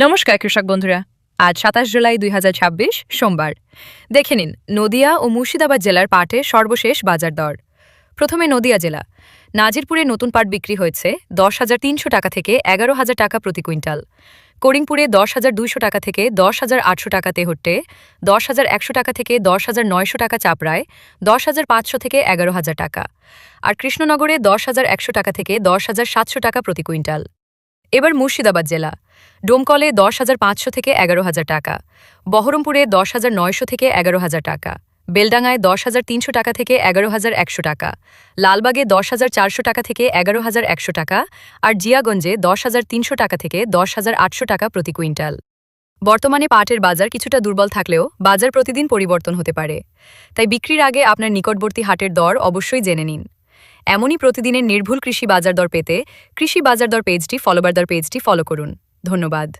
নমস্কার কৃষক বন্ধুরা। আজ ২৭ জুলাই ২০২৬ সোমবার। দেখে নিন নদিয়া ও মুর্শিদাবাদ জেলার পাটের সর্বশেষ বাজার দর। প্রথমে নদিয়া জেলা। নাজিরপুরে নতুন পাট বিক্রি হয়েছে ১০,৩০০ টাকা থেকে ১১,০০০ টাকা প্রতি কুইন্টাল। করিমপুরে ১০,২০০ টাকা থেকে ১০,৮০০ টাকা তেহট্টে, ১০,১০০ টাকা থেকে ১০,৯০০ টাকা চাপড়ায়, ১০,৫০০ থেকে ১১,০০০ টাকা। আর কৃষ্ণনগরে ১০,১০০ টাকা থেকে ১০,৭০০ টাকা প্রতি কুইন্টাল। এবার মুর্শিদাবাদ জেলা। ডোমকলে ১০,৫০০ থেকে ১১,০০০ টাকা, বহরমপুরে ১০,৯০০ থেকে ১১,০০০ টাকা, বেলডাঙ্গায় ১০,৩০০ টাকা থেকে ১১,১০০ টাকা, লালবাগে ১০,৪০০ টাকা থেকে ১১,১০০ টাকা আর জিয়াগঞ্জে ১০,৩০০ টাকা থেকে ১০,৮০০ টাকা প্রতি কুইন্টাল। বর্তমানে পাটের বাজার কিছুটা দুর্বল থাকলেও বাজার প্রতিদিন পরিবর্তন হতে পারে, তাই বিক্রির আগে আপনার নিকটবর্তী হাটের দর অবশ্যই জেনে নিন। এমনই প্রতিদিনের নির্ভুল কৃষি বাজার দর পেতে কৃষি বাজার দর পেজটি ফলো করুন। ধন্যবাদ।